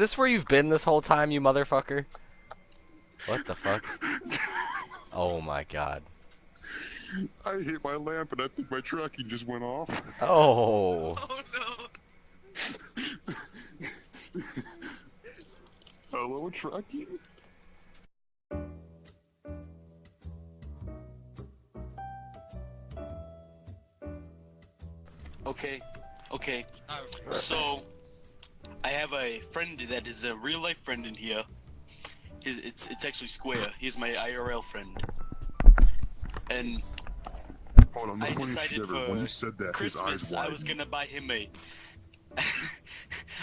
this where you've been this whole time, you motherfucker? What the fuck? Oh my god. I hit my lamp and I think my tracking just went off. Oh. Oh no! Hello, tracking? Okay, okay. So, I have a friend that is a real life friend in here. It's actually Square. He's my IRL friend. And Hold on, the I funniest shit decided ever. for When you said that, his eyes Christmas I widened. was gonna buy him a.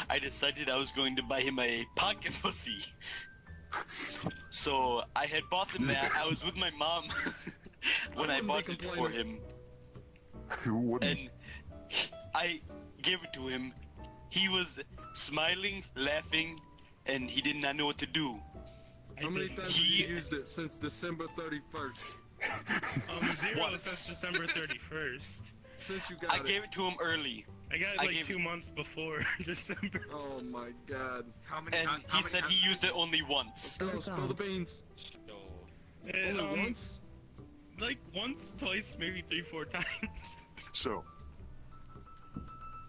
I decided I was going to buy him a pocket pussy. So I had bought them that. I was with my mom when I bought it for him. Who wouldn't? And I gave it to him. He was smiling, laughing, and he did not know what to do. How many times have you used it since December 31st? Zero Once. since December 31st. Since you got I it. gave it to him early, I got it I like gave 2 months before December. Oh my god. How many and times? he said he used it only once. Spill the beans. And, Only once? like once, twice, maybe 3-4 times. So,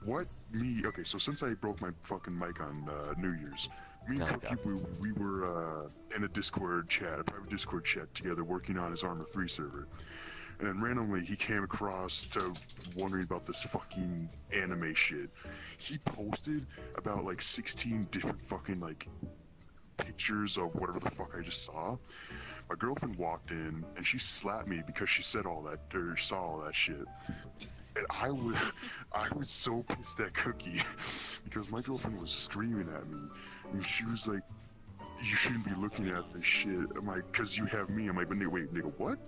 okay, so since I broke my fucking mic on New Year's, me and Oh, Cookie, God. we were in a Discord chat, a private Discord chat together, working on his Armor 3 server. And then randomly, he came across to wondering about this fucking anime shit. He posted about like 16 different fucking like pictures of whatever the fuck I just saw. My girlfriend walked in and she slapped me because she said all that, or saw all that shit. And I was so pissed at Cookie because my girlfriend was screaming at me, and she was like, "You shouldn't be looking at this shit." I'm like, "Cause you have me." I'm like, "But wait, nigga, what?"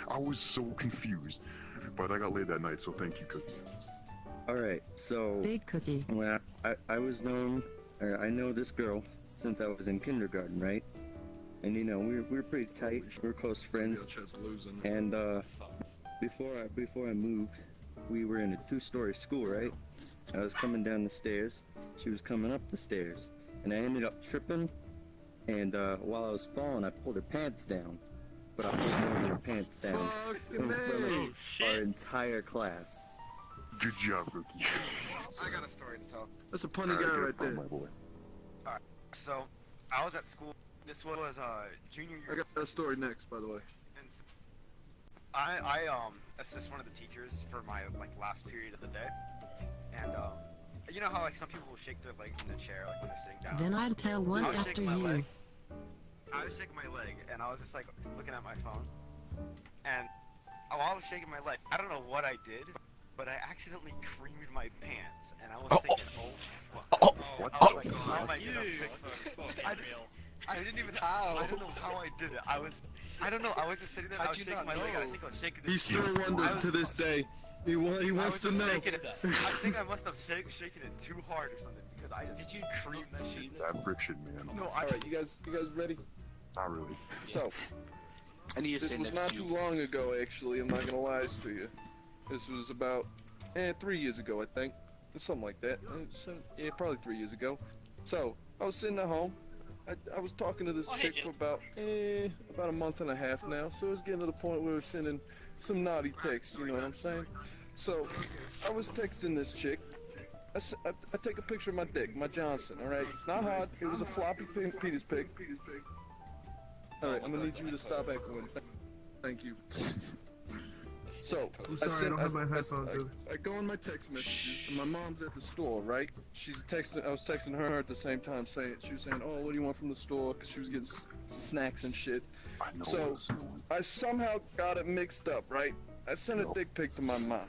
I was so confused, but I got laid that night, so thank you, Cookie. Alright, so Big cookie. when I was known, or I know this girl since I was in kindergarten, right? And you know, we were pretty tight, we were close friends. Your chest losing. And before I moved, we were in a 2-story school, right? I was coming down the stairs, she was coming up the stairs, and I ended up tripping. And while I was falling, I pulled her pants down, but I pulled more than her pants down in front Oh, of our shit. entire class. Good job, Cookie. I got a story to tell. That's a punny Alright, guy get right it from there. my boy. So, I was at school. This was junior I year. got that story next, by the way. And I assist one of the teachers for my last period of the day. And you know how some people will shake their legs in the chair when they're sitting down. Then I'd tell one I was after shaking my you. leg. I was shaking my leg, and I was just looking at my phone. And while I was shaking my leg, I don't know what I did, but I accidentally creamed my pants, and I was thinking, oh fuck. What I was the like, fuck? how am I gonna fix this? I didn't even. I don't know how I did it. I don't know. I was just sitting there. I was shaking my leg. And I think I was shaking. He still wonders to this day. He I wants was to just know. shaking it. I think I must have shaken it too hard or something because I just creamed that shit. That friction, man. No, Alright, you guys ready? Not really. So, I need to this say was that not to too you. long ago, actually. I'm not gonna lie to you. This was about 3 years ago, I think, something like that. Yeah, probably 3 years ago. So I was sitting at home. I was talking to this chick for about a month and a half now. So it was getting to the point where we were sending some naughty texts. You know what I'm saying? So I was texting this chick. I take a picture of my dick, my Johnson. All right, not hard. It was a floppy penis pic. All right, I'm gonna need you to stop echoing. Thank you. So, I'm sorry, I don't have my headphones in. I go on my text messages, and my mom's at the store, right? I was texting her at the same time, she was saying, oh, what do you want from the store? Because she was getting snacks and shit. I know So, what's going. I somehow got it mixed up, right? I sent a dick pic to my mom.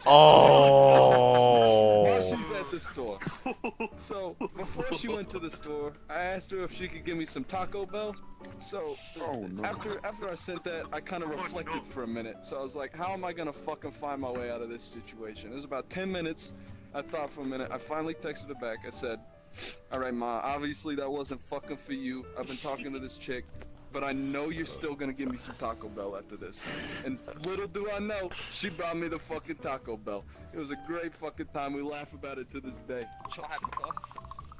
Oh. While she's at the store. So, before she went to the store, I asked her if she could give me some Taco Bell. So, Oh no. after I sent that, I kind of reflected for a minute. So I was like, how am I gonna fucking find my way out of this situation? It was about 10 minutes. I thought for a minute. I finally texted her back. I said, alright, Ma, obviously that wasn't fucking for you. I've been talking to this chick, but I know you're still gonna give me some Taco Bell after this. And little do I know, she brought me the fucking Taco Bell. It was a great fucking time. We laugh about it to this day.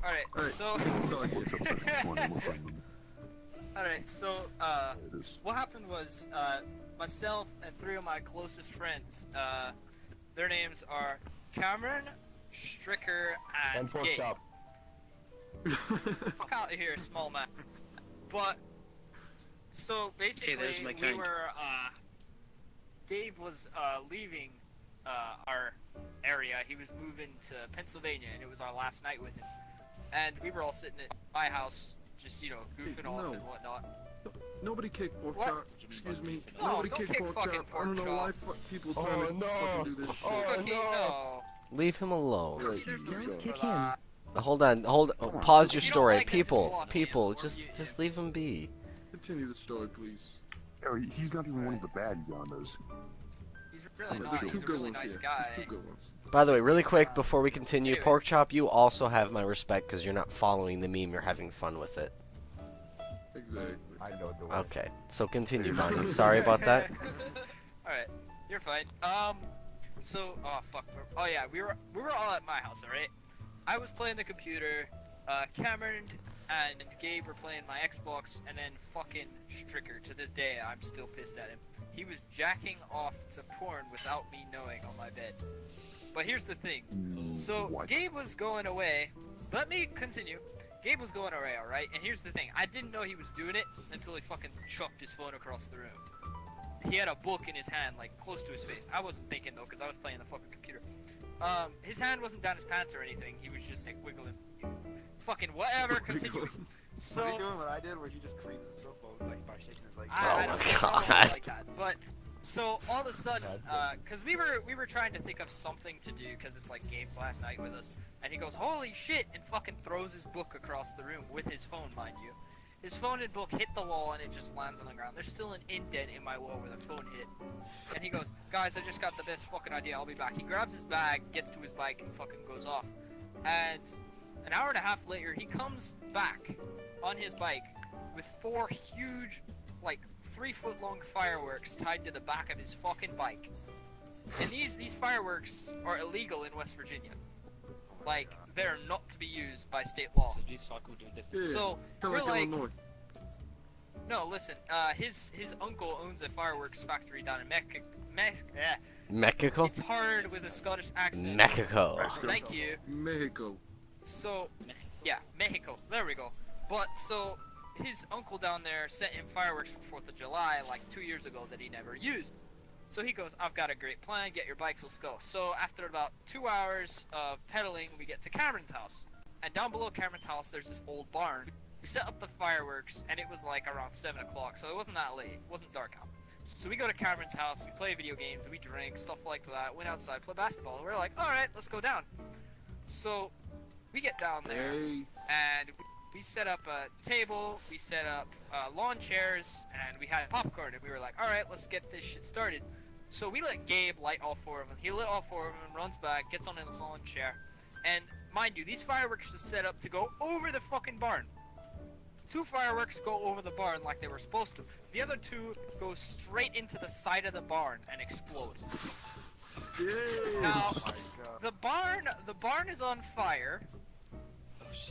Alright. so Workshop's actually funny. We'll find them. alright, so It is. what happened was myself and 3 of my closest friends, their names are Cameron, Stricker, and Gabe. Fuck out of here, small man. But so basically we were Dave was leaving our area. He was moving to Pennsylvania, and it was our last night with him. And we were all sitting at my house, just goofing off and whatnot. Nobody kicked pork What? chop. Excuse me. No, Nobody don't kicked kick pork fucking chop. I pork don't know chop. why people trying to fucking do this shit. Fucking no. Leave him alone. There's no reason kick for that. Hold on, pause your If you don't story. like it, just People, walk people, in, or just leave him be. Continue the story, please. Oh, he's not even one of the bad Yandas. He's really not. There's He's two a good really ones nice here. guy. There's 2 good ones. By the way, really quick before we continue, Anyway. Pork Chop, you also have my respect because you're not following the meme. You're having fun with it. Exactly. Okay, so continue, Bonnie. Sorry about that. Alright, you're fine. So, oh fuck. Oh yeah, we were all at my house, alright? I was playing the computer, Cameron and Gabe were playing my Xbox, and then fucking Stricker, to this day, I'm still pissed at him. He was jacking off to porn without me knowing on my bed. But here's the thing. So, What? Gabe was going away. Let me continue. Gabe was going away, alright? And here's the thing. I didn't know he was doing it until he fucking chucked his phone across the room. He had a book in his hand, like, close to his face. I wasn't thinking, though, because I was playing the fucking computer. His hand wasn't down his pants or anything. He was just, like, wiggling. Fucking whatever, continue. So... Was he doing what I did, where he just cleans himself over, like, by shaking his leg? I Oh don't my know, God. probably like that. But so all of a sudden, because we were trying to think of something to do, because it's like Gabe's last night with us, and he goes, "Holy shit!" and fucking throws his book across the room with his phone, mind you. His phone and book hit the wall, and it just lands on the ground. There's still an indent in my wall where the phone hit. And he goes, "Guys, I just got the best fucking idea. I'll be back." He grabs his bag, gets to his bike, and fucking goes off. And an hour and a half later, he comes back on his bike with 4 huge, like, 3-foot-long fireworks tied to the back of his fucking bike. And these fireworks are illegal in West Virginia. Like, they're not to be used by state law. Yeah, So, kinda we're like, Illinois. no, listen, his uncle owns a fireworks factory down in Mexico? It's hard with a Scottish accent. Mexico. Thank you. Mexico. So, yeah, Mexico. There we go. But, so, his uncle down there sent him fireworks for 4th of July like 2 years ago that he never used. So he goes, "I've got a great plan, get your bikes, let's go." So after about 2 hours of pedaling, we get to Cameron's house. And down below Cameron's house, there's this old barn. We set up the fireworks, and it was like around 7 o'clock, so it wasn't that late. It wasn't dark out. So we go to Cameron's house, we play video games, we drink, stuff like that, went outside, play basketball. We're like, alright, let's go down. So we get down there, Hey. and we set up a table, we set up lawn chairs, and we had popcorn, and we were like, alright, let's get this shit started. So we let Gabe light all 4 of them. He lit all 4 of them, runs back, gets on his lawn chair. And mind you, these fireworks are set up to go over the fucking barn. 2 fireworks go over the barn like they were supposed to. The other 2 go straight into the side of the barn and explode. Now, the barn is on fire.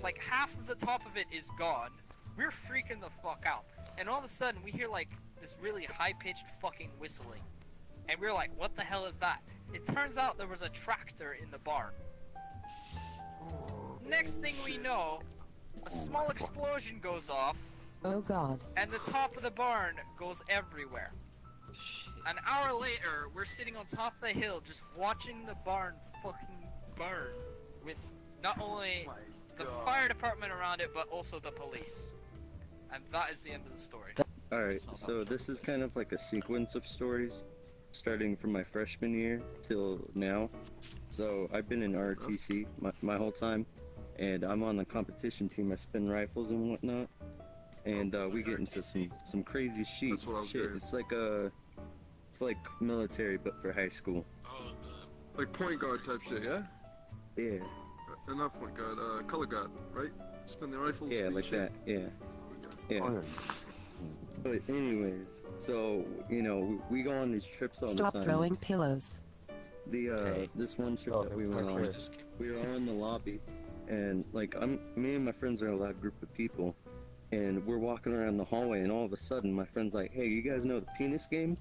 Like half of the top of it is gone. We're freaking the fuck out. And all of a sudden we hear like this really high-pitched fucking whistling. And we're like, what the hell is that? It turns out there was a tractor in the barn. Next thing we know, a small explosion goes off. Oh God. And the top of the barn goes everywhere. An hour later, we're sitting on top of the hill just watching the barn fucking burn with not only the fire department around it, but also the police. And that is the end of the story. Alright, so this is kind of like a sequence of stories, starting from my freshman year till now. So I've been in ROTC my whole time, and I'm on the competition team. I spin rifles and whatnot, and we get into some crazy shit. It's like military but for high school. Like point guard type shit, yeah? Yeah. Not point guard, color guard, right? Spin the rifles. Yeah, like shit. that. Yeah. Yeah. But anyways, so you know we go on these trips all the time. Stop throwing pillows. This one trip that we went on, we were all in the lobby, and like me and my friends are a loud group of people, and we're walking around the hallway, and all of a sudden my friend's like, "Hey, you guys know the penis game?"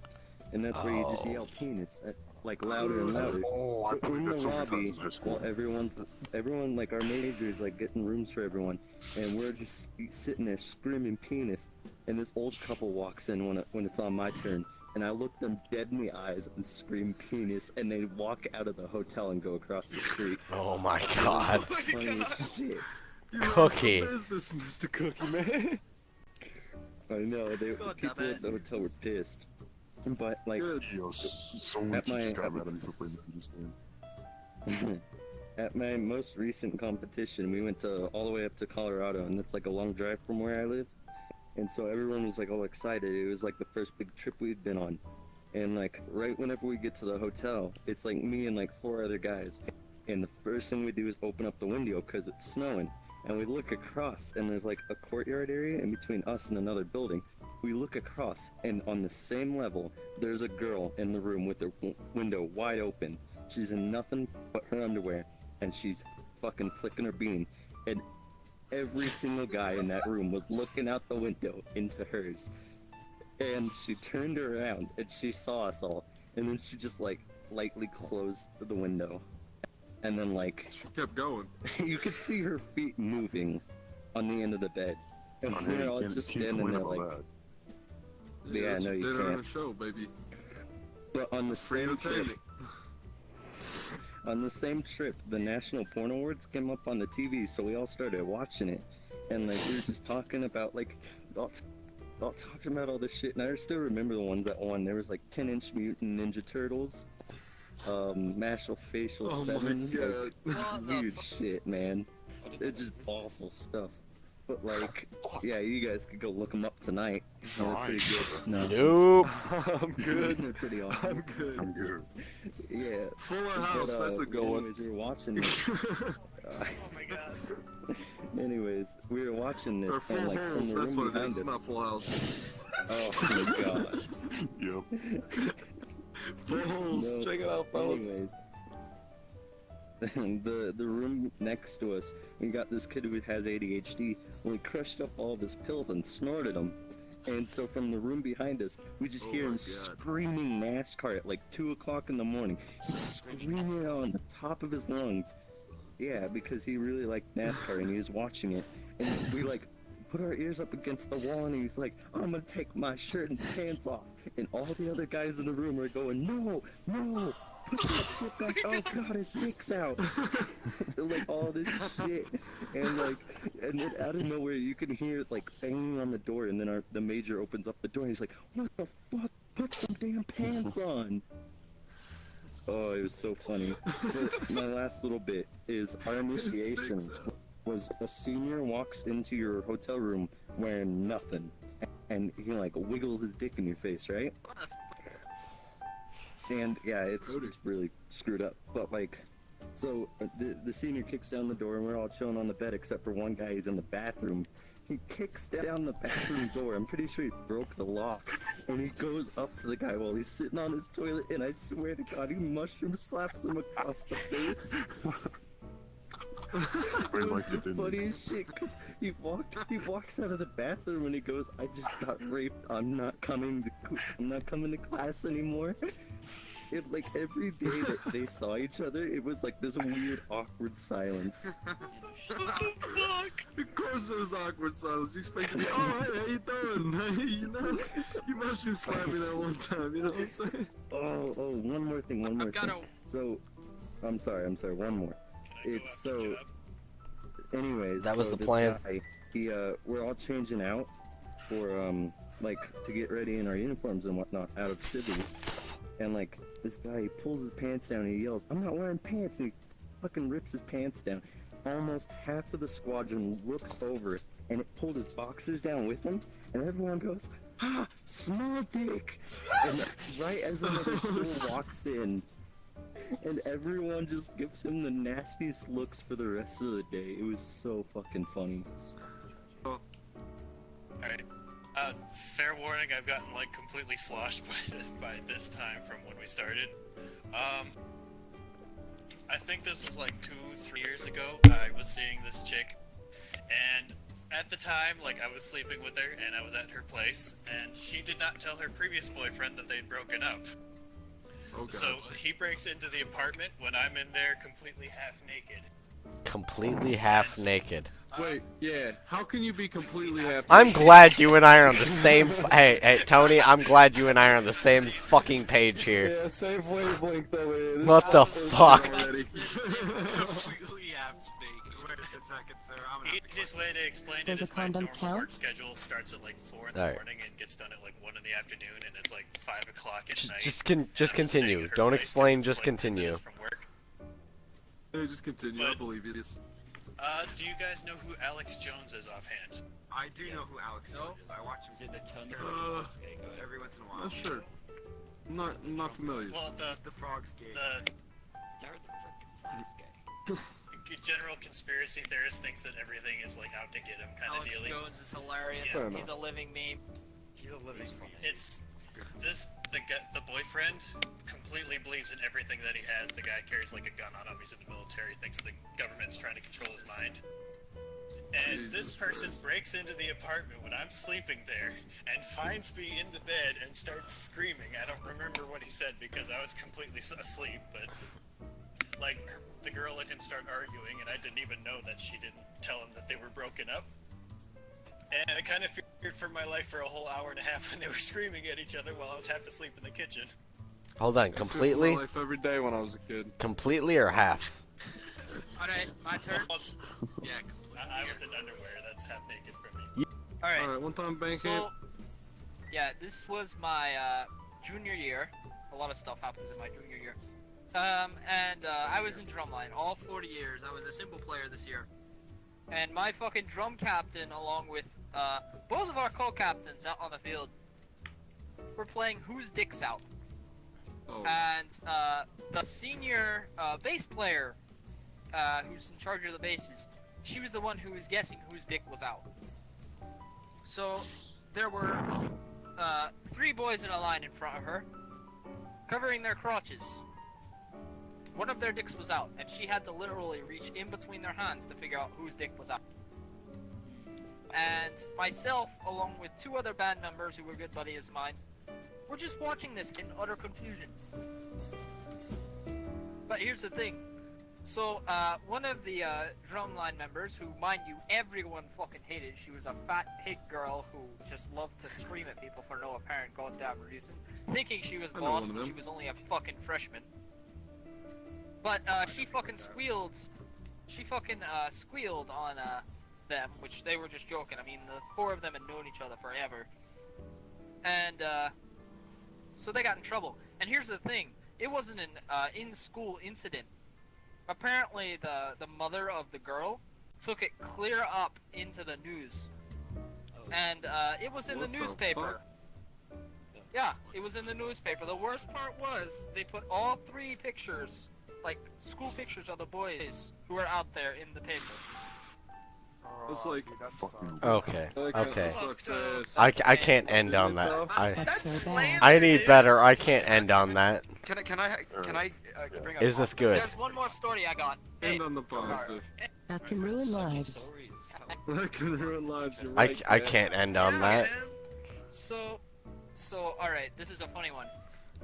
And that's where you just yell penis at, like louder and louder. Oh, I So played in that the so many lobby, times in high school. while everyone like our major's like getting rooms for everyone, and we're just sitting there screaming penis, and this old couple walks in when it's on my turn, and I look them dead in the eyes and scream penis, and they walk out of the hotel and go across the street. Oh my god. Funny as shit. Cookie. What is this, Mr. Cookie, man? I know, the God people damn it. at the hotel were pissed. But like, Good. Yo, someone At my- keeps stabbing at me for playing the penis game. at my most recent competition, we went all the way up to Colorado, and it's like a long drive from where I live. And so everyone was like all excited. It was like the first big trip we'd been on. And like right whenever we get to the hotel, it's like me and like 4 other guys. And the first thing we do is open up the window because it's snowing. And we look across, and there's like a courtyard area in between us and another building. We look across, and on the same level, there's a girl in the room with her window wide open. She's in nothing but her underwear, and she's fucking flicking her bean. And every single guy in that room was looking out the window into hers. And she turned around, and she saw us all. And then she just like lightly closed the window. And then like, She kept going. you could see her feet moving on the end of the bed. And I we mean, were you all can't just keep standing complaining there about like, that. Yeah, that's no, you dinner can't. and a show, baby. but on the Free same trip, entertainment. on the same trip, the National Porn Awards came up on the TV, so we all started watching it. And like, we were just talking about like, all talking about all this shit, and I still remember the ones that won. There was like 10-inch Mutant Ninja Turtles, Mashal Facial Oh my 7, god. What like, the weird shit, man. It's just awful stuff. But like, yeah, you guys could go look them up tonight. They're pretty good. No, Nope. I'm good. they're pretty awesome. I'm good. I'm good. Yeah. Fuller House, But, that's a good one. anyways, we were watching this. Oh my god. Anyways, we were watching this, Or Full and like from House, the that's room what it behind is. It's us. not Full House. Oh my god. Yep. Full House. No, Check it out, fellas. Anyways, the room next to us, we got this kid who has ADHD. And we crushed up all of his pills and snorted them. And so from the room behind us, we just Oh hear my him God. screaming NASCAR at like 2 o'clock in the morning. He's screaming it on the top of his lungs. Yeah, because he really liked NASCAR and he was watching it. And we like put our ears up against the wall, and he's like, "I'm gonna take my shirt and pants off." And all the other guys in the room are going, "No, no, put that shit back." Oh god, his dick's out. Like all this shit. And like, and then out of nowhere you can hear like banging on the door, and then the major opens up the door and he's like, "What the fuck? Put some damn pants on." Oh, it was so funny. But my last little bit is our initiation was a senior walks into your hotel room wearing nothing, and he like wiggles his dick in your face, right? And yeah, it's really screwed up. But like, so the senior kicks down the door, and we're all chilling on the bed except for one guy. He's in the bathroom. He kicks down the bathroom door. I'm pretty sure he broke the lock. And he goes up to the guy while he's sitting on his toilet, and I swear to God, he mushroom slaps him across the face. Everybody liked it, didn't Funny they? as shit, 'cause he walks out of the bathroom and he goes, "I just got raped. I'm not coming to class anymore." It like every day that they saw each other, it was like this weird awkward silence. Of course there's awkward silence. You expect me, "Oh, hey, how you doing? Hey, you know, you mushroom slapped me that one time, you know what I'm saying?" Oh, one more thing. So, I'm sorry, one more. It's so. Anyways, That was so the this plan. guy, we're all changing out for like to get ready in our uniforms and whatnot out of civvy, and like this guy he pulls his pants down and he yells, "I'm not wearing pants!" and he fucking rips his pants down. Almost half of the squadron looks over and it pulled his boxers down with him, and everyone goes, "Ah, small dick!" And right as another school walks in. And everyone just gives him the nastiest looks for the rest of the day. It was so fucking funny. Alright. Fair warning, I've gotten like completely sloshed by this time from when we started. I think this was like 2-3 years ago. I was seeing this chick, and at the time, like, I was sleeping with her, and I was at her place, and she did not tell her previous boyfriend that they'd broken up. Oh, God. So he breaks into the apartment when I'm in there completely half naked. Completely half naked. Wait, yeah. How can you be completely happy? I'm glad you and I are on the same. Hey, Tony. I'm glad you and I are on the same fucking page here. Yeah, same wavelength though. Man. What the fuck? Already. Completely half naked. Wait a second, sir. I'm gonna have to Easiest way to explain it Does a is my condom normal count? work schedule starts at like 4 in the Alright. morning and gets done at like 1 in the afternoon, and it's like 5 o'clock at night. Just And I'm staying continue. at her Don't place explain. 'cause it's, Just like, 10 continue. minutes from work. Yeah, just continue. I But- believe you. Yes. Do you guys know who Alex Jones is offhand? I do know who Alex Jones is. I watch him every once in a while. Sure. I'm not familiar. Well, It's the Frogs Gate. the general conspiracy theorist thinks that everything is like out to get him kind of Alex dealy. Jones is hilarious. Fair He's a living meme. He's a living It's the boyfriend completely believes in everything that he has. The guy carries like a gun on him. He's in the military. Thinks the government's trying to control his mind. And this person breaks into the apartment when I'm sleeping there and finds me in the bed and starts screaming. I don't remember what he said because I was completely asleep, but like the girl and him start arguing, and I didn't even know that she didn't tell him that they were broken up. And I kind of feared for my life for a whole hour and a half when they were screaming at each other while I was half asleep in the kitchen. Hold on. Completely. My life every day when I was a kid. Completely or half? Alright, my turn. Yeah, I was in underwear. That's half naked from me. Alright. Alright, one time bank So, yeah, this was my junior year. A lot of stuff happens in my junior year. I was in drumline all 40 years. I was a simple player this year. And my fucking drum captain, along with both of our co-captains out on the field, were playing Whose Dick's Out. Oh. And the senior bass player, who's in charge of the basses, she was the one who was guessing whose dick was out. So there were 3 boys in a line in front of her, covering their crotches. One of their dicks was out, and she had to literally reach in between their hands to figure out whose dick was out. And myself, along with 2 other band members who were good buddies of mine, were just watching this in utter confusion. But here's the thing. So, one of the drumline members, who, mind you, everyone fucking hated, she was a fat pig girl who just loved to scream at people for no apparent goddamn reason, thinking she was I know boss one of when she them. was only a fucking freshman. But, she fucking squealed. She fucking, squealed on, them, which they were just joking. I mean, the 4 of them had known each other forever. And, so they got in trouble. And here's the thing. It wasn't an, in-school incident. Apparently, the mother of the girl took it clear up into the news. And, it was in the What the newspaper. Yeah, it was in the newspaper. The worst part was, they put all 3 pictures, like, school pictures of the boys who were out there in the paper. It's like, Okay. Okay. sucks ass. I can't end on that. That's so bad. I need better. I can't end on that. Can I bring up Is this good? There's one more story I got. Hey, End on the positive. That can ruin lives. That can ruin lives. You're I right, man. can't end on that. So, alright, this is a funny one.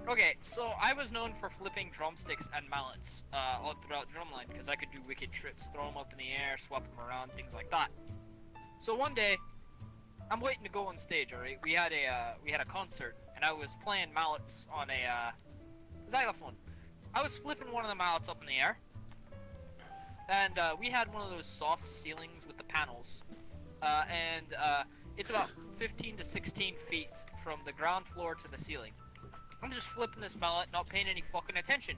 Okay, so I was known for flipping drumsticks and mallets all throughout drumline because I could do wicked tricks, throw them up in the air, swap them around, things like that. So one day, I'm waiting to go on stage. Alright, we had a concert, and I was playing mallets on a xylophone. I was flipping one of the mallets up in the air, and we had one of those soft ceilings with the panels, and it's about 15 to 16 feet from the ground floor to the ceiling. I'm just flipping this mallet, not paying any fucking attention.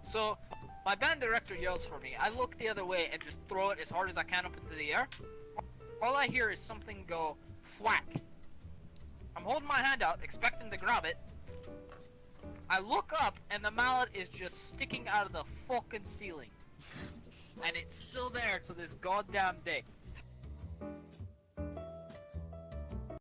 So, my band director yells for me. I look the other way and just throw it as hard as I can up into the air. All I hear is something go thwack. I'm holding my hand out, expecting to grab it. I look up, and the mallet is just sticking out of the fucking ceiling. And it's still there to this goddamn day.